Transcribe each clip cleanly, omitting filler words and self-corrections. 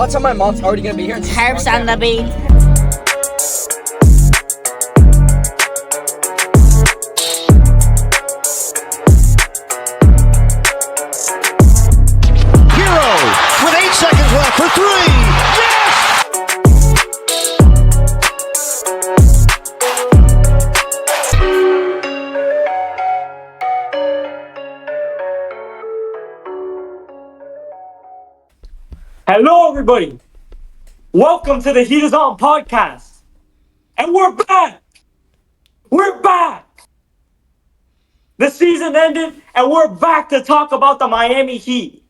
I'll tell my mom's already gonna be here. Herbs on the beat. Hero with 8 seconds left for 3. Yes! Hello, everybody. Welcome to the Heat is On podcast. And we're back. We're back. The season ended, and we're back to talk about the Miami Heat.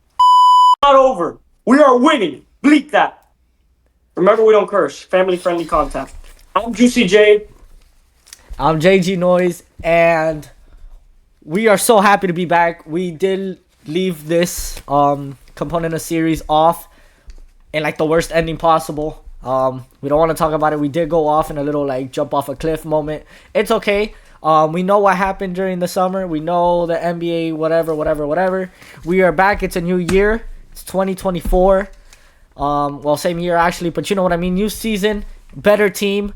Not over. We are winning. Bleep that. Remember, we don't curse. Family-friendly content. I'm Juicy J. I'm J and Jgnoise, and we are so happy to be back. We did leave this component of series off in like the worst ending possible. We don't want to talk about it. We did go off in a little like jump off a cliff moment. It's okay. We know what happened during the summer. We know the NBA, whatever. We are back. It's a new year. It's 2024. Well, same year actually, but you know what I mean. New season, better team,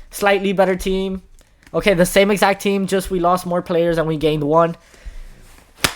slightly better team. Okay, the same exact team, just we lost more players and we gained one.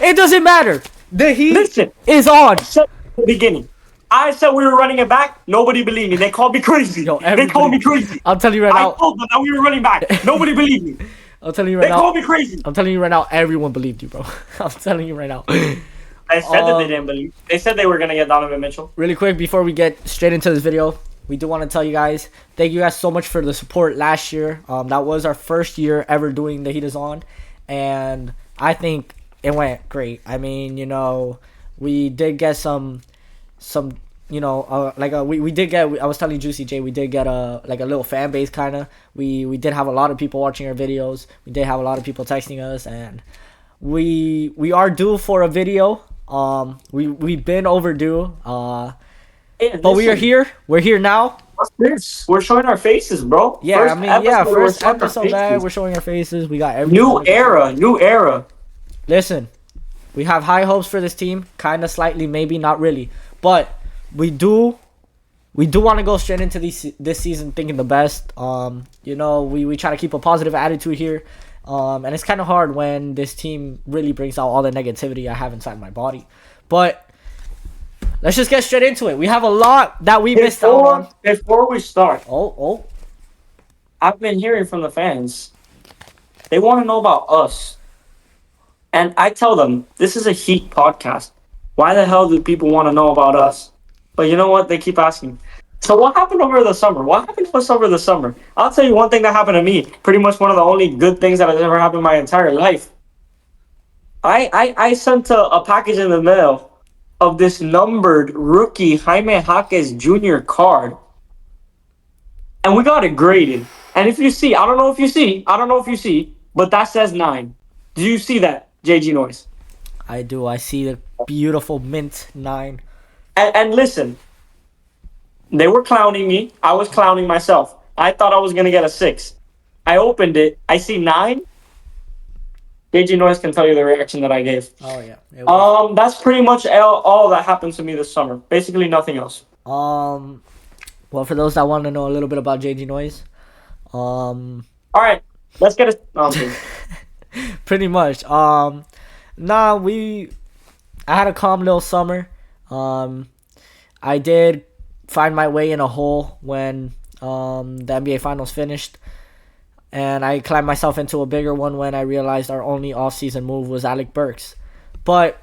It doesn't matter. The Heat is on. At the beginning, I said we were running it back. Nobody believed me. They called me crazy. They called me crazy. I'll tell you right now. I told them that we were running back. Nobody believed me. I'll tell you right now. They called me crazy. I'm telling you right now. Everyone believed you, bro. I'm telling you right now. I said that they didn't believe. They said they were gonna get Donovan Mitchell. Really quick before we get straight into this video, we do want to tell you guys thank you guys so much for the support last year. That was our first year ever doing the Heat is On, and I think it went great. I mean, you know, we did get some you know, we did get. I was telling Juicy J, we did get a little fan base kind of. We did have a lot of people watching our videos. We did have a lot of people texting us, and we are due for a video. We've been overdue. But we are here. We're here now. What's this? We're showing our faces, bro. Yeah, first episode back. We're showing our faces. We got everything. New era. Listen, we have high hopes for this team. Kind of, slightly, maybe, not really. But we do want to go straight into this season thinking the best. You know, we try to keep a positive attitude here. And it's kind of hard when this team really brings out all the negativity I have inside my body. But let's just get straight into it. We have a lot that we missed out on. Before we start, I've been hearing from the fans. They want to know about us. And I tell them, this is a Heat podcast. Why the hell do people want to know about us? But you know what? They keep asking. So what happened over the summer? What happened to us over the summer? I'll tell you one thing that happened to me. Pretty much one of the only good things that has ever happened in my entire life. I sent a package in the mail of this numbered rookie Jaime Jaquez Jr. card. And we got it graded. And if you see, I don't know if you see, but that says 9. Do you see that, J and Jgnoise? I do. I see the beautiful mint 9. And listen, they were clowning me. I was clowning myself. I thought I was going to get a 6. I opened it. I see 9. J and Jgnoise can tell you the reaction that I gave. Oh, yeah. That's pretty much all that happened to me this summer. Basically nothing else. Well, for those that want to know a little bit about J and Jgnoise, all right, let's get it. Pretty much. I had a calm little summer. I did find my way in a hole when the NBA Finals finished, and I climbed myself into a bigger one when I realized our only off-season move was Alec Burks. But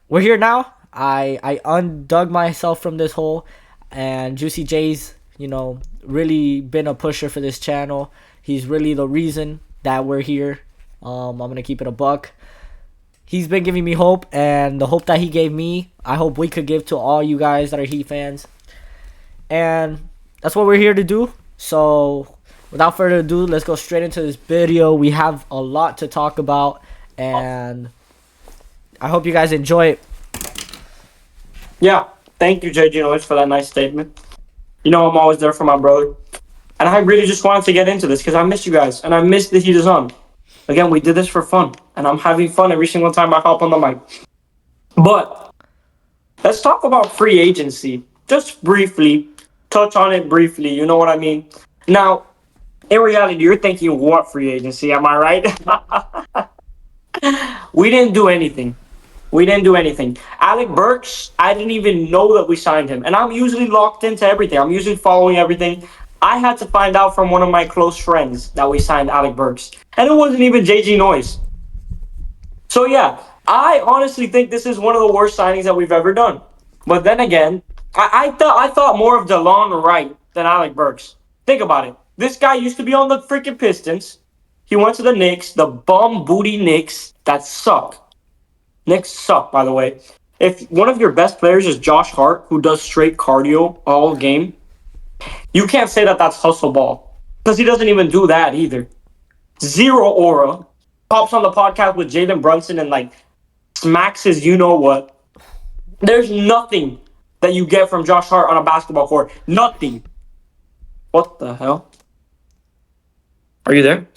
we're here now. I undug myself from this hole, and Juicy J's, you know, really been a pusher for this channel. He's really the reason that we're here. I'm gonna keep it a buck. He's been giving me hope, and the hope that he gave me, I hope we could give to all you guys that are Heat fans. And that's what we're here to do. So without further ado, let's go straight into this video. We have a lot to talk about, and I hope you guys enjoy it. Yeah, thank you, J and Jgnoise, for that nice statement. You know I'm always there for my brother. And I really just wanted to get into this because I miss you guys, and I miss the Heat is On. Again, we did this for fun, and I'm having fun every single time I hop on the mic. But let's talk about free agency. just briefly touch on it briefly. You know what I mean? Now, in reality, you're thinking what free agency? Am I right? We didn't do anything. We didn't do anything. Alec Burks, I didn't even know that we signed him. And I'm usually locked into everything. I'm usually following everything. I had to find out from one of my close friends that we signed Alec Burks. And it wasn't even J Jgnoise. So yeah, I honestly think this is one of the worst signings that we've ever done. But then again, I thought more of DeLon Wright than Alec Burks. Think about it. This guy used to be on the freaking Pistons. He went to the Knicks, the bum booty Knicks that suck. Knicks suck, by the way. If one of your best players is Josh Hart, who does straight cardio all game, you can't say that that's hustle ball because he doesn't even do that either. Zero aura. Pops on the podcast with Jalen Brunson and like smacks his you know what. There's nothing that you get from Josh Hart on a basketball court. Nothing. What the hell? Are you there?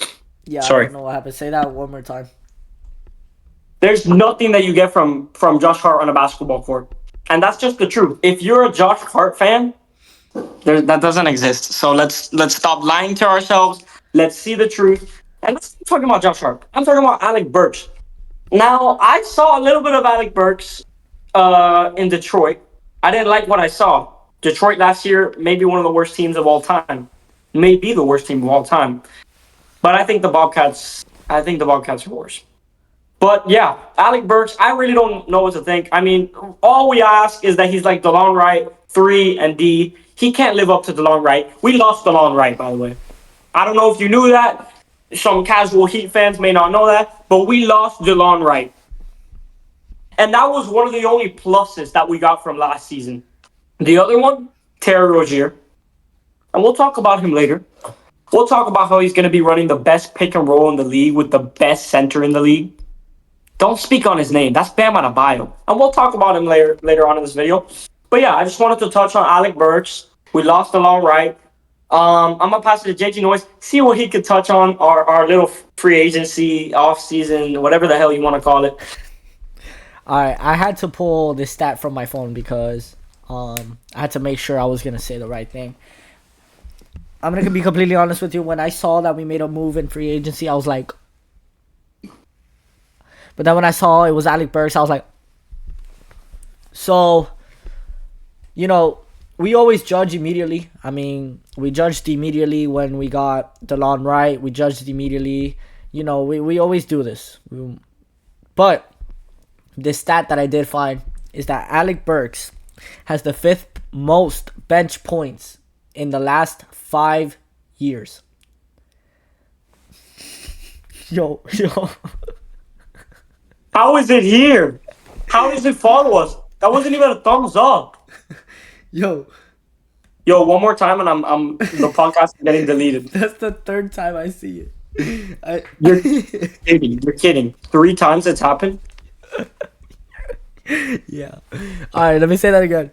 Yeah, I Sorry. don't know what happened. Say that one more time. There's nothing that you get from Josh Hart on a basketball court. And that's just the truth. If you're a Josh Hart fan, that doesn't exist. So let's stop lying to ourselves. Let's see the truth. And let's keep talking about Josh Hart. I'm talking about Alec Burks. Now, I saw a little bit of Alec Burks in Detroit. I didn't like what I saw. Detroit last year, maybe one of the worst teams of all time. Maybe the worst team of all time. But I think the Bobcats are worse. But yeah, Alec Burks, I really don't know what to think. I mean, all we ask is that he's like DeLon Wright, 3 and D. He can't live up to DeLon Wright. We lost DeLon Wright, by the way. I don't know if you knew that. Some casual Heat fans may not know that, but we lost DeLon Wright. And that was one of the only pluses that we got from last season. The other one, Terry Rozier. And we'll talk about him later. We'll talk about how he's going to be running the best pick and roll in the league with the best center in the league. Don't speak on his name. That's Bam Adebayo. And we'll talk about him later on in this video. But yeah, I just wanted to touch on Alec Burks. We lost DeLon Wright. I'm going to pass it to J Jgnoise, see what he could touch on, our little free agency, off-season, whatever the hell you want to call it. All right, I had to pull this stat from my phone because I had to make sure I was going to say the right thing. I'm going to be completely honest with you. When I saw that we made a move in free agency, I was like... But then when I saw it was Alec Burks, I was like... So, you know, we always judge immediately. I mean, we judged immediately when we got DeLon Wright. We judged immediately. You know, we always do this. But the stat that I did find is that Alec Burks has the 5th most bench points in the last 5 years. Yo. How is it here? How does it follow us? That wasn't even a thumbs up. Yo, One more time and I'm the podcast is getting deleted. that's the 3rd time I see it. You're kidding. You're kidding. 3 times it's happened? Yeah. Alright, let me say that again.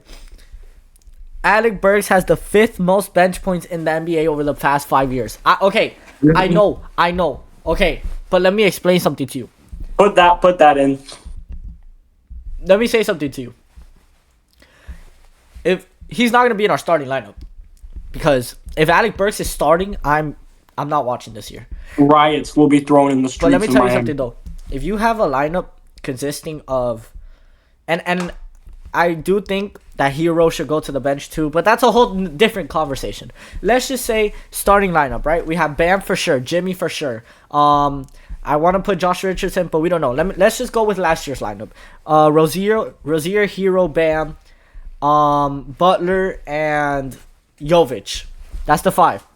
Alec Burks has the 5th most bench points in the NBA over the past 5 years. I know. Okay, but let me explain something to you. Put that in. Let me say something to you. If he's not going to be in our starting lineup, because if Alec Burks is starting, I'm not watching this year. Riots will be thrown in the streets. But let me of tell you Miami. something though. If you have a lineup consisting of, and I do think that Hero should go to the bench too, but that's a whole different conversation. Let's just say starting lineup, right? We have Bam for sure, Jimmy for sure. I want to put Josh Richardson, but we don't know. Let's just go with last year's lineup. Rozier, Hero, Bam, Butler, and Jovic. That's the 5.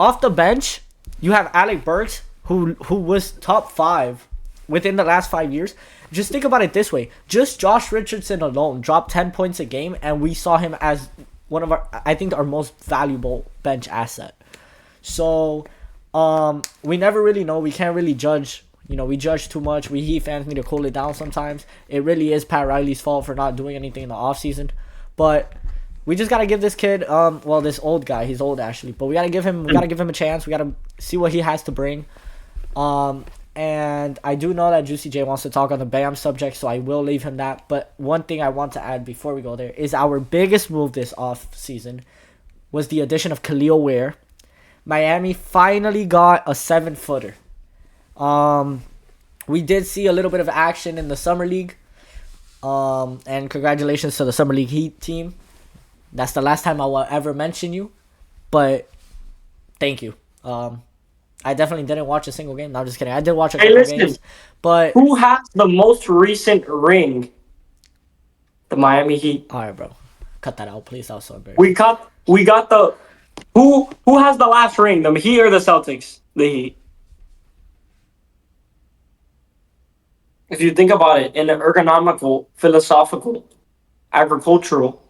Off the bench, you have Alec Burks, who was top 5 within the last 5 years. Just think about it this way. Just Josh Richardson alone dropped 10 points a game, and we saw him as one of our most valuable bench asset. So, we never really know. We can't really judge. You know, we judge too much. We Heat fans need to cool it down sometimes. It really is Pat Riley's fault for not doing anything in the offseason. But we just gotta give this kid, this old guy. He's old actually, but we gotta give him a chance. We gotta see what he has to bring. And I do know that Juicy J wants to talk on the Bam subject, so I will leave him that. But one thing I want to add before we go there is our biggest move this off season was the addition of Khalil Ware. Miami finally got a 7-footer. We did see a little bit of action in the summer league. And congratulations to the summer league Heat team. That's the last time I will ever mention you, but thank you. I definitely didn't watch a single game. No, I'm just kidding. I did watch a Hey, couple listen. games, but Who has the most recent ring? The Miami Heat. all right, bro, cut that out, please. That was so embarrassing. We got the who has the last ring? The Heat or the Celtics? The Heat. If you think about it in an ergonomical, philosophical, agricultural,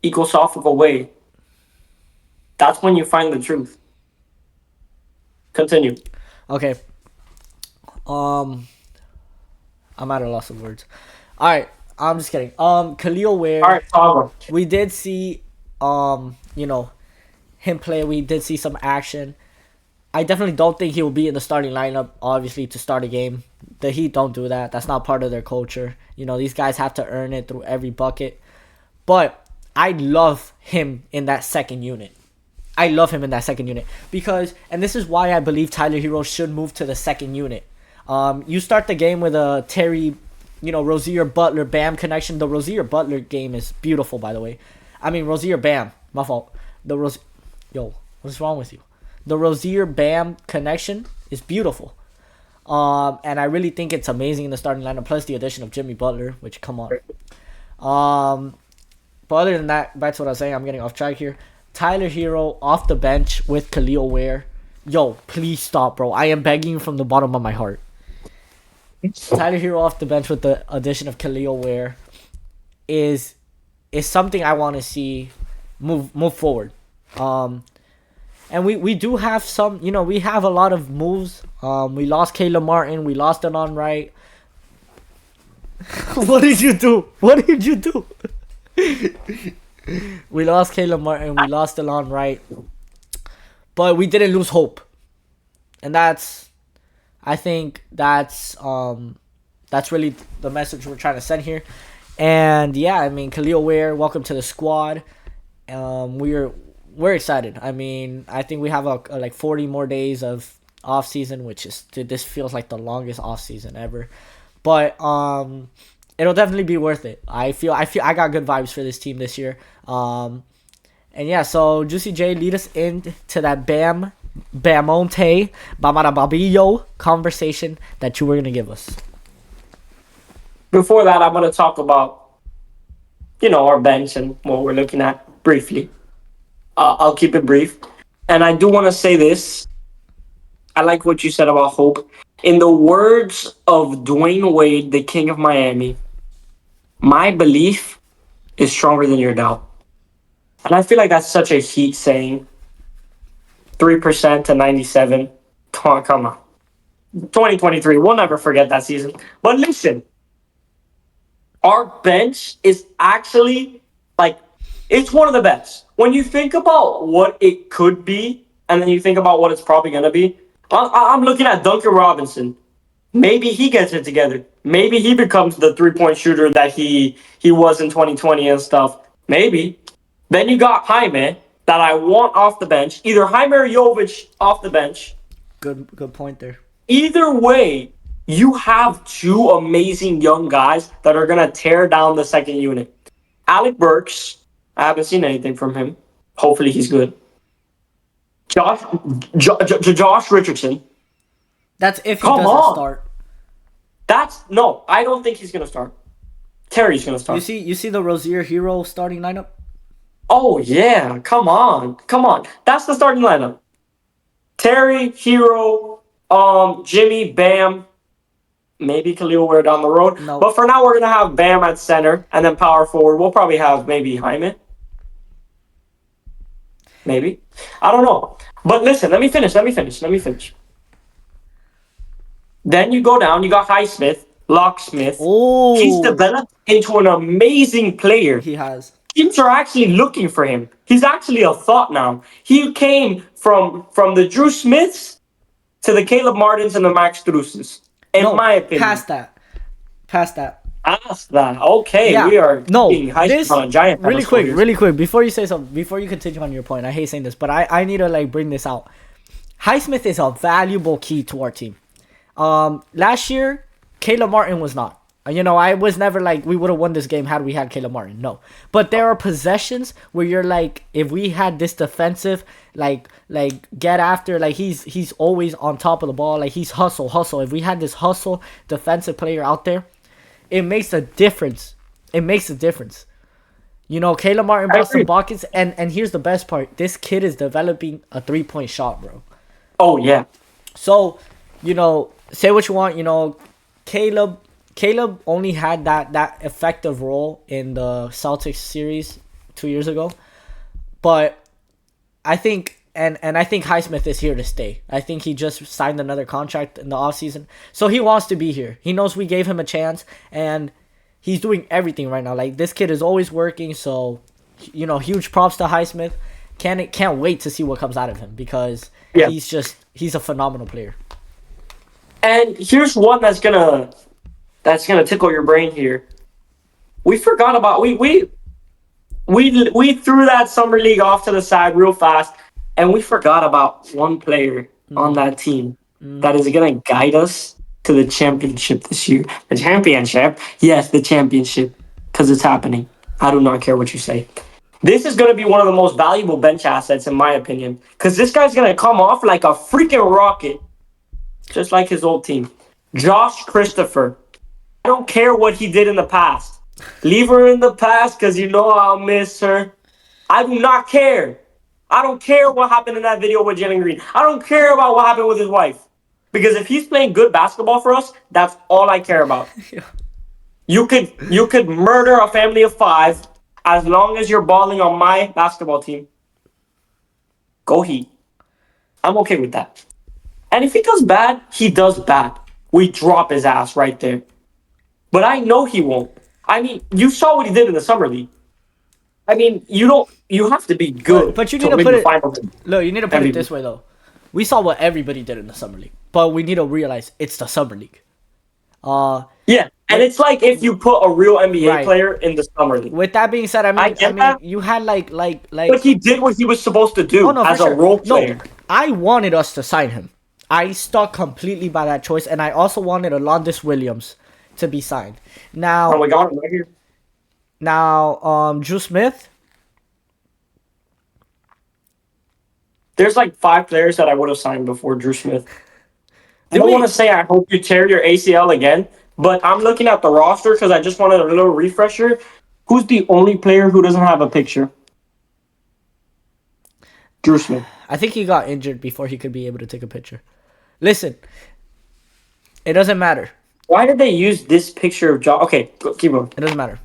ecosophical way, that's when you find the truth. Continue. Okay. I'm at a loss of words. All right, I'm just kidding. Khalil Ware. All right, Tava. We did see, him play. We did see some action. I definitely don't think he will be in the starting lineup, obviously, to start a game. The Heat don't do that. That's not part of their culture. These guys have to earn it through every bucket. But I love him in that second unit. I love him in that second unit. Because, and this is why I believe Tyler Hero should move to the second unit. You start the game with a Terry, Rozier Butler Bam connection. The Rozier Butler game is beautiful, by the way. I mean, Rozier Bam. My fault. Yo, what's wrong with you? The Rozier Bam connection is beautiful. And I really think it's amazing in the starting lineup. Plus the addition of Jimmy Butler, which, come on. But other than that, back to what I was saying, I'm getting off track here. Tyler Hero off the bench with Khalil Ware. Yo, please stop, bro. I am begging you from the bottom of my heart. Tyler Hero off the bench with the addition of Khalil Ware is something I want to see move forward. And we do have some, we have a lot of moves. We lost Caleb Martin. We lost Delon Wright. What did you do? What did you do? We lost Caleb Martin. We lost Delon Wright. But we didn't lose hope. And I think that's really the message we're trying to send here. And yeah, I mean, Khalil Ware, welcome to the squad. We're excited. I mean, I think we have like 40 more days of off season, which is, dude, this feels like the longest off season ever. But it'll definitely be worth it. I feel I got good vibes for this team this year. And yeah, so Juicy J, lead us into that Bamonte Bamarababillo conversation that you were gonna give us. Before that, I'm going to talk about, our bench and what we're looking at briefly. I'll keep it brief. And I do want to say this. I like what you said about hope. In the words of Dwayne Wade, the king of Miami, my belief is stronger than your doubt. And I feel like that's such a Heat saying. 3% to 97. Come on. 2023, we'll never forget that season. But listen, our bench is actually, like, it's one of the best. When you think about what it could be, and then you think about what it's probably going to be, I'm looking at Duncan Robinson. Maybe he gets it together. Maybe he becomes the three-point shooter that he was in 2020 and stuff. Maybe. Then you got Jaime that I want off the bench. Either Jaime or Jovic off the bench. Good point there. Either way, you have two amazing young guys that are going to tear down the second unit. Alec Burks, I haven't seen anything from him. Hopefully he's good. Josh Richardson. That's if he Come doesn't on. start. No, I don't think he's going to start. Terry's going to start. You see the Rozier Hero starting lineup? Oh, yeah. Come on. That's the starting lineup. Terry, Hero, Jimmy, Bam, maybe Khalil Ware down the road. No. But for now, we're going to have Bam at center and then power forward. We'll probably have maybe Jaime. Maybe. I don't know. But listen, let me finish. Then you go down, you got Highsmith, Locksmith. Oh. He's developed into an amazing player. He has. Teams are actually looking for him. He's actually a thought now. He came from the Drew Smiths to the Caleb Martins and the Max Struses. In No, my opinion. past that. Past that. Ask that. Okay, Yeah. we are No, being Heisman this on a giant really pedestal quick, here. really quick. Before you say something, before you continue on your point, I hate saying this, but I need to like bring this out. Highsmith is a valuable key to our team. Last year, Caleb Martin was not. I was never like we would have won this game had we had Caleb Martin. No, but there are possessions where you're like, if we had this defensive, like get after, like he's always on top of the ball, like he's hustle. If we had this hustle defensive player out there, it makes a difference. It makes a difference. Caleb Martin I brought some agree. buckets, and here's the best part: this kid is developing a 3-point shot, bro. Oh yeah. So, say what you want. Caleb Caleb only had that effective role in the Celtics series 2 years ago, but I think and I think Highsmith is here to stay. I think he just signed another contract in the offseason. So he wants to be here. He knows we gave him a chance, and he's doing everything right now. Like, this kid is always working, so huge props to Highsmith. Can't wait to see what comes out of him, because Yeah. he's a phenomenal player. And here's one that's gonna tickle your brain here. We forgot about we threw that summer league off to the side real fast, and we forgot about one player on that team that is gonna guide us to the championship this year. The championship, yes, the championship, because it's happening. I do not care what you say. This is gonna be one of the most valuable bench assets, in my opinion, because this guy's gonna come off like a freaking rocket, just like his old team. Josh Christopher. I don't care what he did in the past. Leave her in the past, because I'll miss her. I do not care. I don't care what happened in that video with Jalen Green. I don't care about what happened with his wife. Because if he's playing good basketball for us, that's all I care about. You could murder a family of 5 as long as you're balling on my basketball team. Go Heat. I'm okay with that. And if he does bad, he does bad. We drop his ass right there. But I know he won't. I mean, you saw what he did in the summer league. I mean, you have to be good But you to need to win put the it. finals. Look, you need to put it MVP. this way, though. We saw what everybody did in the summer league, but we need to realize it's the summer league. Yeah, and it's like if you put a real NBA Right. player in the summer league. With that being said, I get that. you had like. But he did what he was supposed to Oh do no, for as a sure. role No, player. I wanted us to sign him. I stuck completely by that choice, and I also wanted Alondis Williams to be signed. And Now, we got him right here. Drew Smith. There's like 5 players that I would have signed before Drew Smith. I Did don't we- want to say I hope you tear your ACL again, but I'm looking at the roster because I just wanted a little refresher. Who's the only player who doesn't have a picture? Drew Smith. I think he got injured before he could be able to take a picture. Listen, it doesn't matter. Why did they use this picture of John? Okay, keep going. It doesn't matter.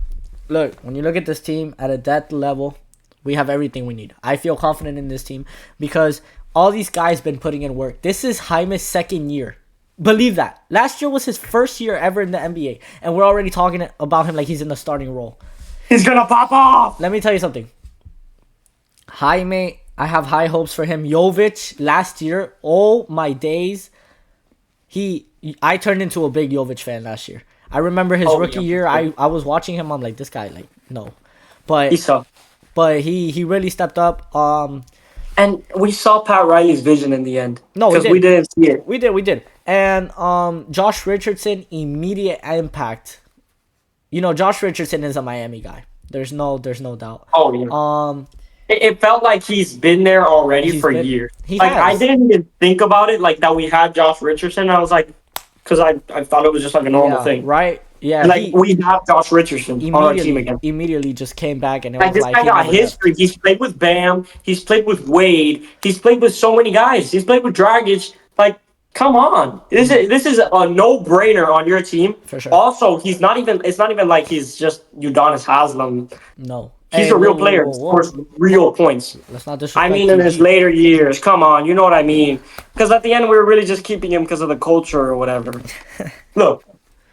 Look, when you look at this team at a depth level, we have everything we need. I feel confident in this team because all these guys been putting in work. This is Jaime's second year. Believe that. Last year was his first year ever in the NBA, and we're already talking about him like he's in the starting role. He's gonna pop off. Let me tell you something. Jaime, I have high hopes for him. Jovic, last year, oh my days. I turned into a big Jovic fan last year. I remember his rookie year. I was watching him. I'm like, this guy, like, no. But He sucked. But he really stepped up. And we saw Pat Riley's vision in the end. No, we because we didn't see it. We did. And Josh Richardson, immediate impact. Josh Richardson is a Miami guy. There's no doubt. Oh yeah. It felt like he's been there already for years. He like has. I didn't even think about it like that we had Josh Richardson. I was like, because I thought it was just like a normal thing. Right? Yeah. Like we have Josh Richardson on our team again. Immediately just came back, and it Like was this like guy he got never left. history. He's played with Bam. He's played with Wade. He's played with so many guys. He's played with Dragic. Like, come on, this is a no-brainer on your team. For sure. Also, he's not even. It's not even like he's just Udonis Haslam. No. He's Hey, a real whoa, player. whoa, whoa. Scores real points. Let's not disrespect. I mean, in his TG. later years. Come on, you know what I mean? Because at the end, we were really just keeping him because of the culture or whatever. Look,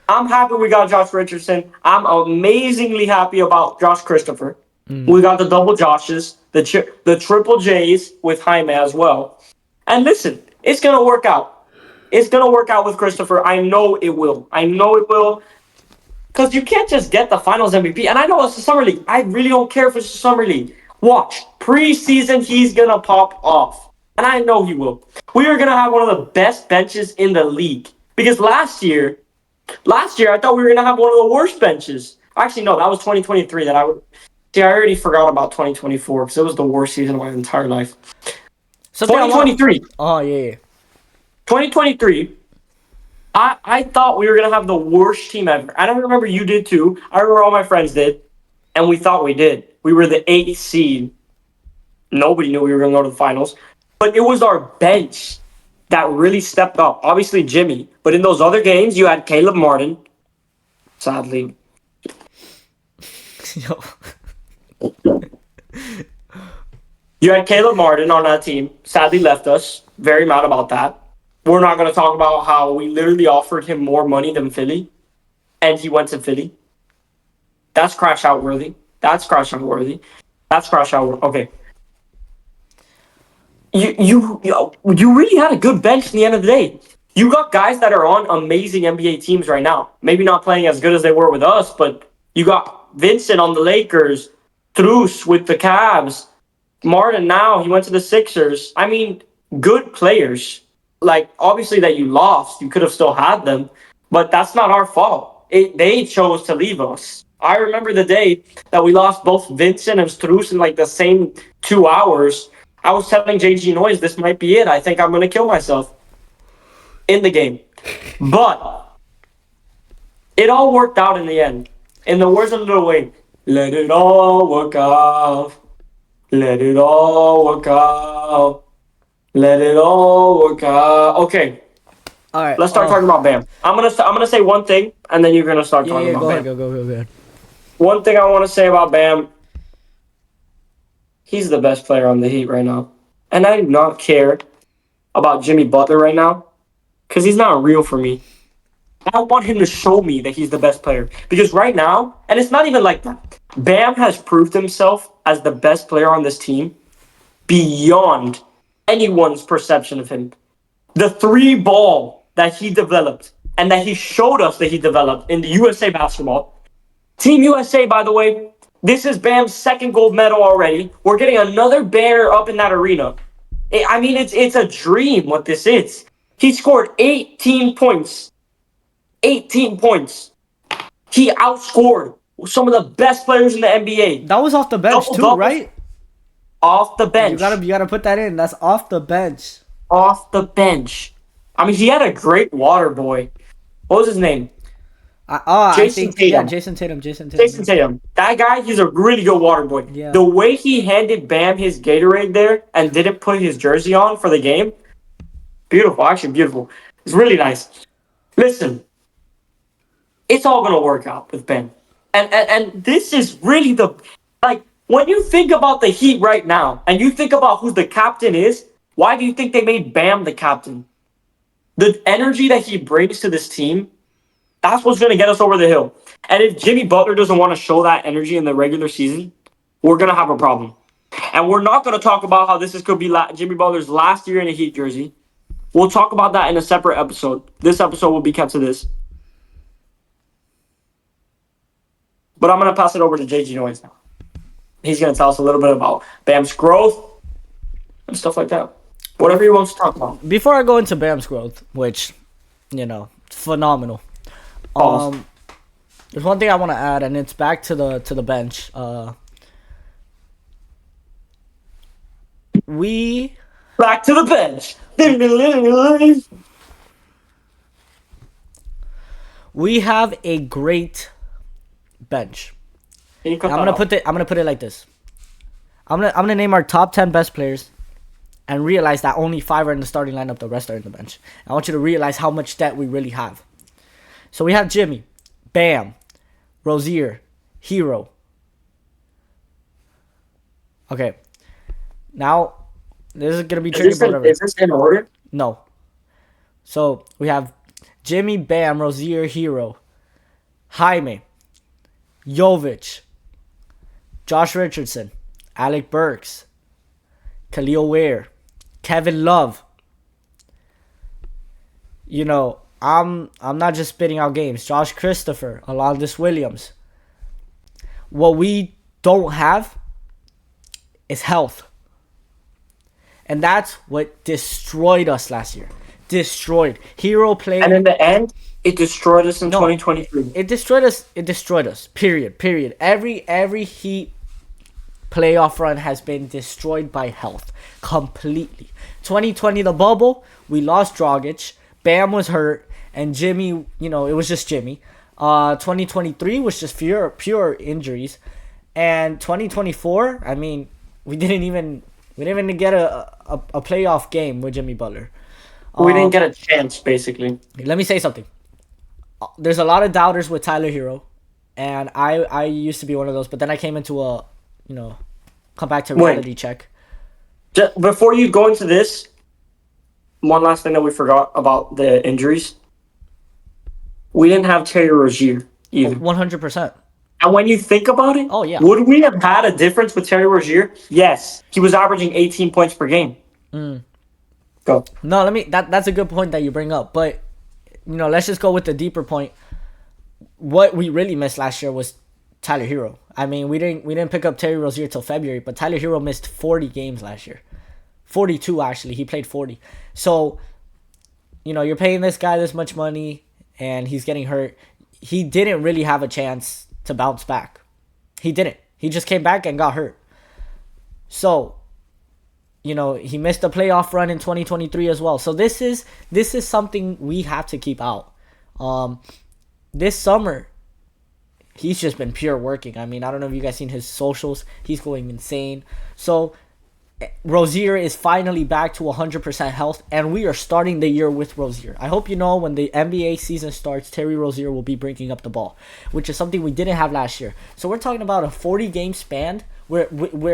I'm happy we got Josh Richardson. I'm amazingly happy about Josh Christopher. We got the double Joshes, the triple J's with Jaime as well. And listen, it's gonna work out. It's gonna work out with Christopher. I know it will. I know it will. Because you can't just get the Finals MVP. And I know it's the summer league. I really don't care if it's the summer league. Watch preseason. He's gonna pop off, and I know he will. We are gonna have one of the best benches in the league because last year I thought we were gonna have one of the worst benches. Actually, no, that was 2023. That I would see. I already forgot about 2024 because it was the worst season of my entire life. Something I want. 2023. Oh yeah. 2023. I thought we were gonna have the worst team ever. I don't remember you did too. I remember all my friends did, and we thought we did. We were the 8th seed. Nobody knew we were gonna go to the finals, but it was our bench that really stepped up. Obviously Jimmy, but in those other games you had Caleb Martin. Sadly, Yo. you had Caleb Martin on that team. Sadly left us. Very mad about that. We're not going to talk about how we literally offered him more money than Philly, and he went to Philly. That's crash out worthy. That's crash out worthy. That's crash out. Okay. You really had a good bench in the end of the day. You got guys that are on amazing NBA teams right now. Maybe not playing as good as they were with us, but you got Vincent on the Lakers, Truce with the Cavs, Martin now, he went to the Sixers. I mean, good players. Like, obviously that you lost, you could have still had them, but that's not our fault. They chose to leave us. I remember the day that we lost both Vincent and Strus in like the same 2 hours. I was telling J and Jgnoise, this might be it. I think I'm going to kill myself in the game. But it all worked out in the end. In the words of Lil Wayne, let it all work out. Let it all work out. Let it all work out. Okay, All right. let's start talking about Bam. I'm gonna say one thing, and then you're gonna start Yeah, talking yeah. about Go Bam. ahead. Go ahead. One thing I want to say about Bam, he's the best player on the Heat right now, and I do not care about Jimmy Butler right now, because he's not real for me. I want him to show me that he's the best player, because right now, and it's not even like that. Bam has proved himself as the best player on this team beyond anyone's perception of him. The three ball that he developed and that he showed us that he developed in the USA basketball. Team USA, by the way, this is Bam's second gold medal already. We're getting another banner up in that arena. I mean, it's a dream what this is. He scored 18 points. 18 points. He outscored some of the best players in the NBA. That was off the bench Double too, doubles right? off the bench. You gotta put that in. That's off the bench. Off the bench. I mean, he had a great water boy. What was his name? I Jason think yeah, Tatum. Jason Tatum. Jason Tatum. That guy, he's a really good water boy. Yeah. The way he handed Bam his Gatorade there and didn't put his jersey on for the game, beautiful. Actually, beautiful. It's really nice. Listen, it's all gonna work out with Bam, and this is really the like when you think about the Heat right now and you think about who the captain is. Why do you think they made Bam the captain? The energy that he brings to this team, that's what's going to get us over the hill. And if Jimmy Butler doesn't want to show that energy in the regular season, we're going to have a problem. And we're not going to talk about how could be Jimmy Butler's last year in a Heat jersey. We'll talk about that in a separate episode. This episode will be kept to this. But I'm going to pass it over to J and Jgnoise now. He's going to tell us a little bit about Bam's growth and stuff like that. Whatever he wants to talk about. Before I go into Bam's growth, which, phenomenal. There's one thing I want to add, and it's back to the bench. We Back to the bench. we have a great bench. I'm gonna put it like this. I'm gonna name our top 10 best players, and realize that only 5 are in the starting lineup. The rest are in the bench. I want you to realize how much depth we really have. So we have Jimmy, Bam, Rozier, Hero. Okay. Now, this is going to be tricky. Is this in order? No. So we have Jimmy, Bam, Rozier, Hero, Jaime, Jovic, Josh Richardson, Alec Burks, Khalil Ware, Kevin Love, I'm not just spitting out games. Josh Christopher, Alondis Williams. What we don't have is health. And that's what destroyed us last year. Destroyed. Hero played. And in the end, it destroyed us in No. 2023. It destroyed us. It destroyed us. Period. Every Heat playoff run has been destroyed by health completely. 2020, the bubble, we lost Dragic. Bam was hurt, and Jimmy, it was just Jimmy. 2023 was just pure injuries, and 2024, I mean, we didn't even get a playoff game with Jimmy Butler. We didn't get a chance, basically. Let me say something. There's a lot of doubters with Tyler Hero, and I used to be one of those, but then I came into a, come back to reality check. Just before you go into this, one last thing that we forgot about the injuries. We didn't have Terry Rozier either. 100%. And when you think about it, Oh, yeah. would we have had a difference with Terry Rozier? Yes. He was averaging 18 points per game. Go. No, that's a good point that you bring up. But, let's just go with the deeper point. What we really missed last year was Tyler Hero. I mean, we didn't pick up Terry Rozier till February, but Tyler Hero missed 40 games last year. 42, actually. He played 40. So, you're paying this guy this much money, and he's getting hurt. He didn't really have a chance to bounce back. He didn't. He just came back and got hurt. So, he missed a playoff run in 2023 as well. So this is something we have to keep out. This summer, he's just been pure working. I mean, I don't know if you guys seen his socials. He's going insane. So Rozier is finally back to 100% health, and we are starting the year with Rozier. I hope when the NBA season starts, Terry Rozier will be bringing up the ball, which is something we didn't have last year. So we're talking about a 40-game span where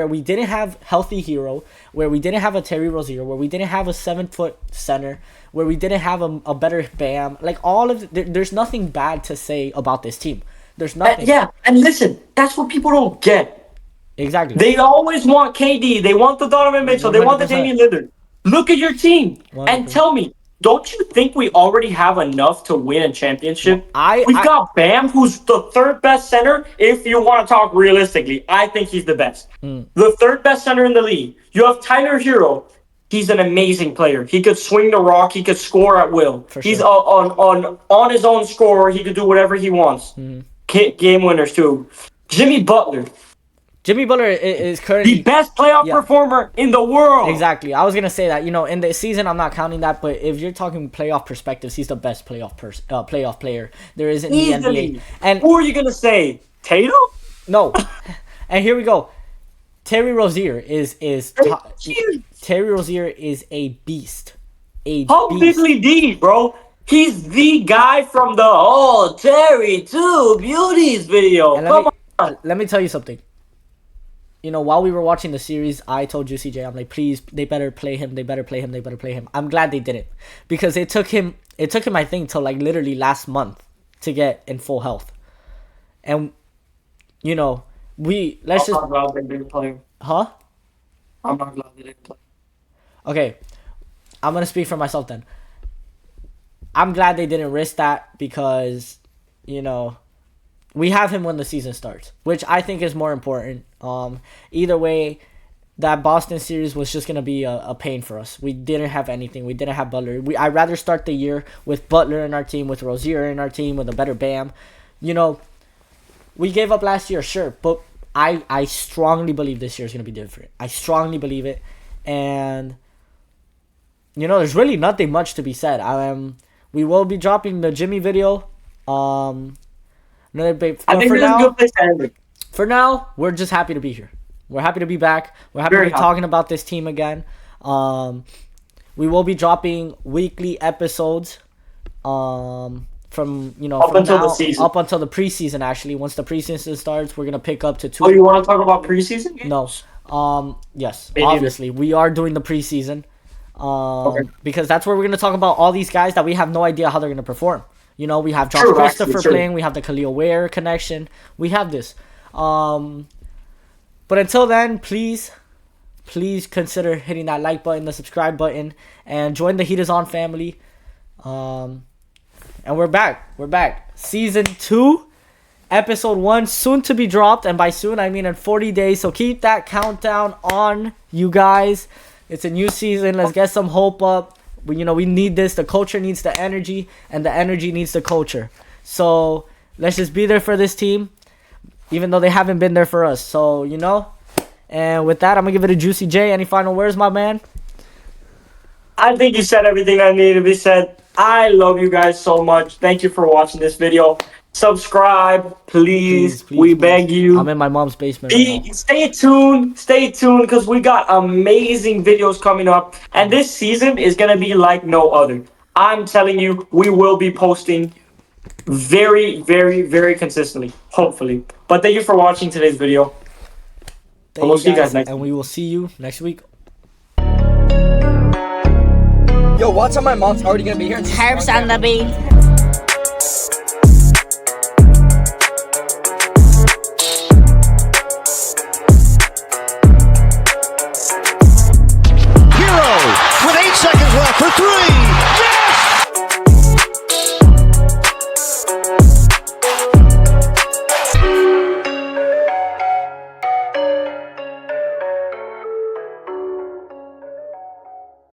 we didn't have healthy Hero, where we didn't have a Terry Rozier, where we didn't have a 7-foot center, where we didn't have a better Bam. Like there's nothing bad to say about this team. There's nothing. And listen, that's what people don't get. Exactly. They always want KD. They want the Donovan Mitchell. They want the 100%. Damian Lillard. Look at your team 100%. and tell me, don't you think we already have enough to win a championship? We've got Bam, who's the third best center. If you want to talk realistically, I think he's the best. The third best center in the league. You have Tyler Hero. He's an amazing player. He could swing the rock. He could score at will. He's on his own scorer. He could do whatever he wants. Game winners too. Jimmy Butler is currently the best playoff performer in the world. Exactly. I was gonna say that. In the season, I'm not counting that, but if you're talking playoff perspectives, he's the best playoff player there is in the NBA. And who are you gonna say? Tatum? No. And here we go. Terry Rozier is Terry Rozier is a beast. How Biggly D, bro? He's the guy from the Terry 2 Beauties video. And let me tell you something. While we were watching the series, I told CJ, I'm like, please, they better play him. They better play him. I'm glad they didn't, because it took him, I think, till like literally last month to get in full health. And, I'm not glad they didn't play him. Huh? I'm not glad they didn't play. Okay. I'm going to speak for myself then. I'm glad they didn't risk that because, we have him when the season starts, which I think is more important. Either way, that Boston series was just going to be a pain for us. We didn't have anything. We didn't have Butler. I'd rather start the year with Butler in our team, with Rozier in our team, with a better Bam. We gave up last year, sure, but I strongly believe this year is going to be different. I strongly believe it. And, there's really nothing much to be said. We will be dropping the Jimmy video. Another big. I think this is a good place to end it. For now, we're just happy to be here. We're happy to be back. We're happy to be talking about this team again. We will be dropping weekly episodes. From up until the season. Up until the preseason. Actually, once the preseason starts, we're gonna pick up to 2. Oh, you want to talk about preseason games? No. Yes. Maybe. Obviously, we are doing the preseason. Because that's where we're gonna talk about all these guys that we have no idea how they're gonna perform. We have Josh Christopher playing. We have the Khalil Ware connection. We have this. But until then, please consider hitting that like button, the subscribe button, and join the Heat is On family. And we're back. We're back. Season 2, episode 1, soon to be dropped. And by soon, I mean in 40 days. So keep that countdown on, you guys. It's a new season. Let's get some hope up. We need this. The culture needs the energy, and the energy needs the culture. So let's just be there for this team, even though they haven't been there for us. So, And with that, I'm going to give it to Juicy J. Any final words, my man? I think you said everything that needed to be said. I love you guys so much. Thank you for watching this video. Subscribe, please. We beg you. I'm in my mom's basement right now. Stay tuned, because we got amazing videos coming up. And this season is going to be like no other. I'm telling you, we will be posting very, very, very consistently, hopefully. But thank you for watching today's video. We'll see you guys next week. And we will see you next week. Yo, watch out, my mom's already gonna be here. Herbs on the beat.